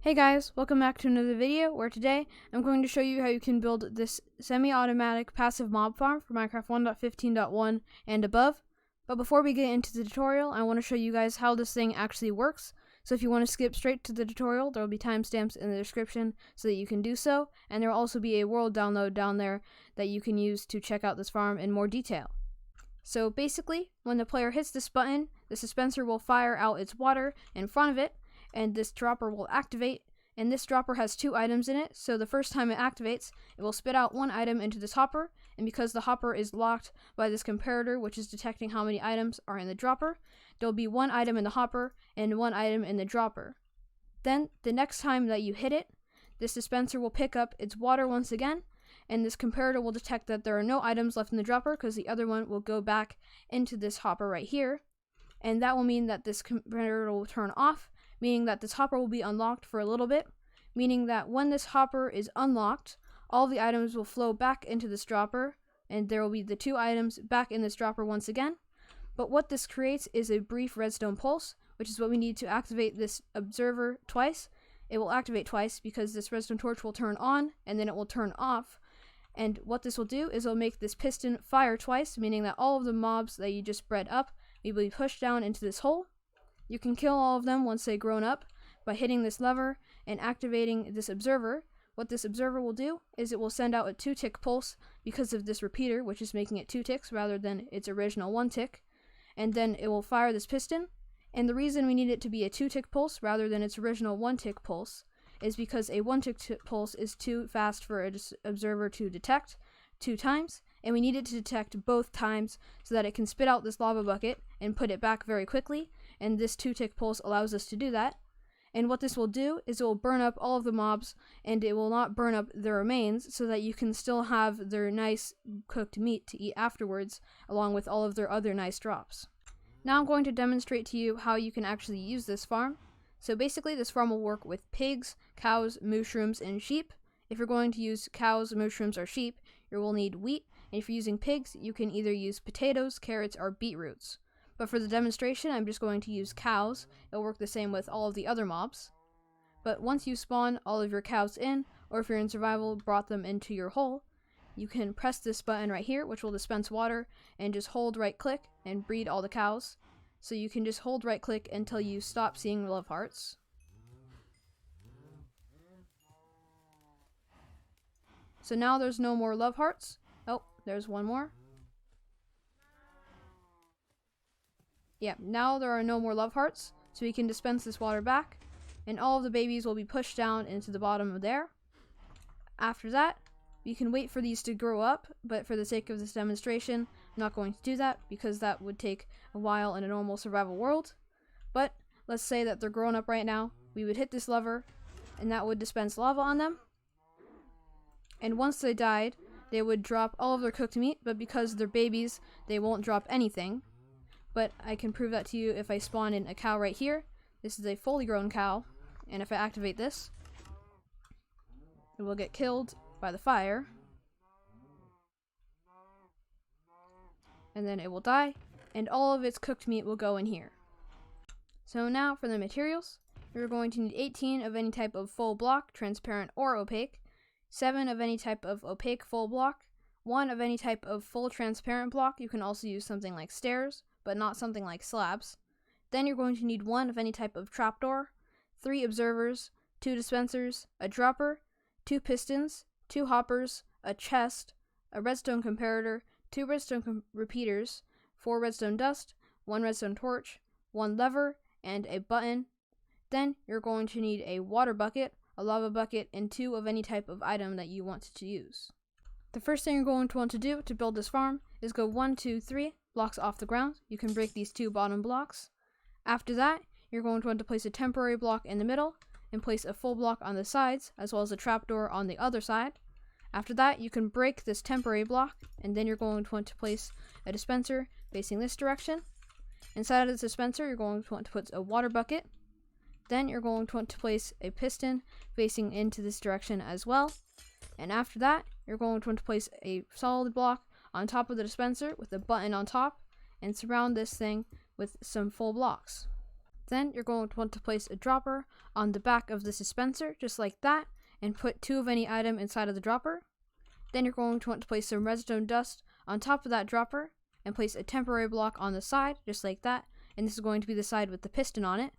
Hey guys, welcome back to another video where today I'm going to show you how you can build this semi-automatic passive mob farm for Minecraft 1.15.1 and above. But before we get into the tutorial, I want to show you guys how this thing actually works. So if you want to skip straight to the tutorial, there will be timestamps in the description so that you can do so, and there will also be a world download down there that you can use to check out this farm in more detail. So basically, when the player hits this button, the dispenser will fire out its water in front of it, and this dropper will activate, and this dropper has two items in it, so the first time it activates, it will spit out one item into this hopper, and because the hopper is locked by this comparator, which is detecting how many items are in the dropper, there will be one item in the hopper and one item in the dropper. Then, the next time that you hit it, this dispenser will pick up its water once again, and this comparator will detect that there are no items left in the dropper because the other one will go back into this hopper right here, and that will mean that this comparator will turn off, meaning that this hopper will be unlocked for a little bit, meaning that when this hopper is unlocked, all the items will flow back into this dropper, and there will be the two items back in this dropper once again. But what this creates is a brief redstone pulse, which is what we need to activate this observer twice. It will activate twice because this redstone torch will turn on, and then it will turn off. And what this will do is it'll make this piston fire twice, meaning that all of the mobs that you just bred up will be pushed down into this hole. You can kill all of them once they've grown up by hitting this lever and activating this observer. What this observer will do is it will send out a 2-tick pulse because of this repeater, which is making it 2 ticks rather than its original 1 tick. And then it will fire this piston. And the reason we need it to be a 2-tick pulse rather than its original 1-tick pulse is because a 1-tick pulse is too fast for an observer to detect 2 times. And we need it to detect both times so that it can spit out this lava bucket and put it back very quickly, and this 2-tick pulse allows us to do that. And what this will do is it will burn up all of the mobs, and it will not burn up their remains, so that you can still have their nice cooked meat to eat afterwards, along with all of their other nice drops. Now I'm going to demonstrate to you how you can actually use this farm. So basically this farm will work with pigs, cows, mushrooms, and sheep. If you're going to use cows, mushrooms, or sheep, you will need wheat. And if you're using pigs, you can either use potatoes, carrots, or beetroots. But for the demonstration, I'm just going to use cows. It'll work the same with all of the other mobs. But once you spawn all of your cows in, or if you're in survival, brought them into your hole, you can press this button right here, which will dispense water, and just hold right click and breed all the cows. So you can just hold right click until you stop seeing love hearts. So now there's no more love hearts. Oh, there's one more. Yeah, now there are no more love hearts, so we can dispense this water back, and all of the babies will be pushed down into the bottom of there. After that, we can wait for these to grow up, but for the sake of this demonstration, I'm not going to do that because that would take a while in a normal survival world. But let's say that they're grown up right now. We would hit this lever, and that would dispense lava on them. And once they died, they would drop all of their cooked meat, but because they're babies, they won't drop anything. But I can prove that to you if I spawn in a cow right here. This is a fully grown cow, and if I activate this, it will get killed by the fire, and then it will die, and all of its cooked meat will go in here. So now for the materials, you're going to need 18 of any type of full block, transparent or opaque, 7 of any type of opaque full block, 1 of any type of full transparent block. You can also use something like stairs, but not something like slabs. Then you're going to need 1 of any type of trapdoor, 3 observers, 2 dispensers, a dropper, 2 pistons, 2 hoppers, a chest, a redstone comparator, 2 redstone repeaters, 4 redstone dust, 1 redstone torch, 1 lever, and a button. Then you're going to need a water bucket, a lava bucket, and 2 of any type of item that you want to use. The first thing you're going to want to do to build this farm is go 1, 2, 3 blocks off the ground. You can break these 2 bottom blocks. After that, you're going to want to place a temporary block in the middle and place a full block on the sides, as well as a trapdoor on the other side. After that, you can break this temporary block, and then you're going to want to place a dispenser facing this direction. Inside of this dispenser, you're going to want to put a water bucket. Then you're going to want to place a piston facing into this direction as well. And after that, you're going to want to place a solid block on top of the dispenser with a button on top, and surround this thing with some full blocks. Then you're going to want to place a dropper on the back of this dispenser, just like that, and put 2 of any item inside of the dropper. Then you're going to want to place some redstone dust on top of that dropper, and place a temporary block on the side, just like that, and this is going to be the side with the piston on it.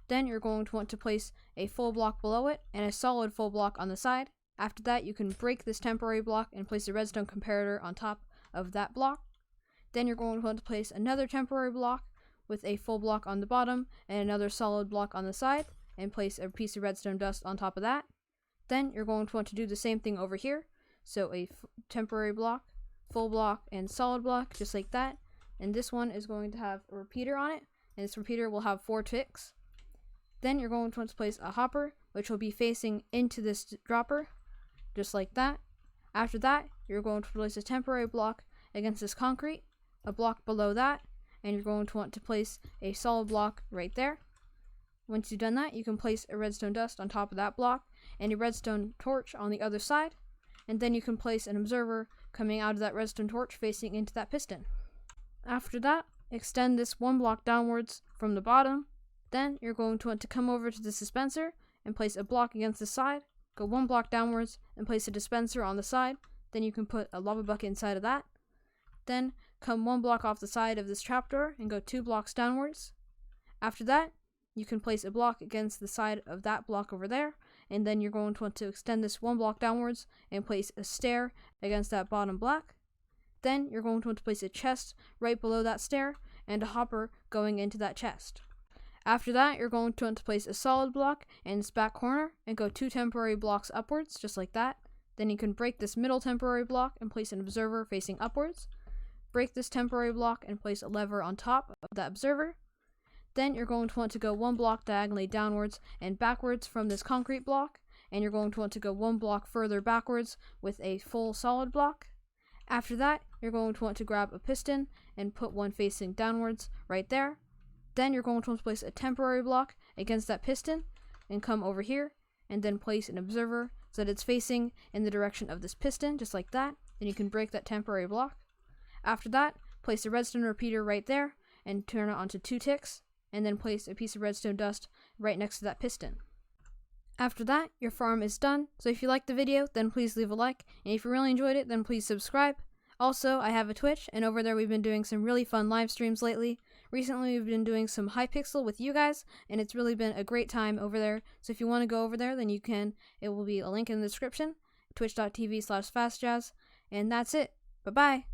Then you're going to want to place a full block below it, and a solid full block on the side. After that, you can break this temporary block and place a redstone comparator on top of that block. Then you're going to want to place another temporary block with a full block on the bottom and another solid block on the side, and place a piece of redstone dust on top of that. Then you're going to want to do the same thing over here. So a temporary block, full block, and solid block, just like that. And this one is going to have a repeater on it, and this repeater will have 4 ticks. Then you're going to want to place a hopper, which will be facing into this dropper, just like that. After that, you're going to place a temporary block against this concrete, a block below that, and you're going to want to place a solid block right there. Once you've done that, you can place a redstone dust on top of that block and a redstone torch on the other side, and then you can place an observer coming out of that redstone torch facing into that piston. After that, extend this 1 block downwards from the bottom. Then you're going to want to come over to this dispenser and place a block against the side, go 1 block downwards and place a dispenser on the side. Then you can put a lava bucket inside of that. Then come 1 block off the side of this trapdoor and go 2 blocks downwards. After that, you can place a block against the side of that block over there, and then you're going to want to extend this 1 block downwards and place a stair against that bottom block. Then you're going to want to place a chest right below that stair and a hopper going into that chest. After that, you're going to want to place a solid block in its back corner and go 2 temporary blocks upwards, just like that. Then you can break this middle temporary block and place an observer facing upwards. Break this temporary block and place a lever on top of that observer. Then you're going to want to go 1 block diagonally downwards and backwards from this concrete block, and you're going to want to go 1 block further backwards with a full solid block. After that, you're going to want to grab a piston and put one facing downwards right there. Then you're going to want to place a temporary block against that piston and come over here, and then place an observer so that it's facing in the direction of this piston, just like that. Then you can break that temporary block. After that, place a redstone repeater right there and turn it onto 2 ticks, and then place a piece of redstone dust right next to that piston. After that, your farm is done. So if you liked the video, then please leave a like, and if you really enjoyed it, then please subscribe. Also, I have a Twitch, and over there we've been doing some really fun live streams lately. Recently, we've been doing some Hypixel with you guys, and it's really been a great time over there. So if you want to go over there, then you can. It will be a link in the description, twitch.tv/FastJaz, and that's it. Bye-bye.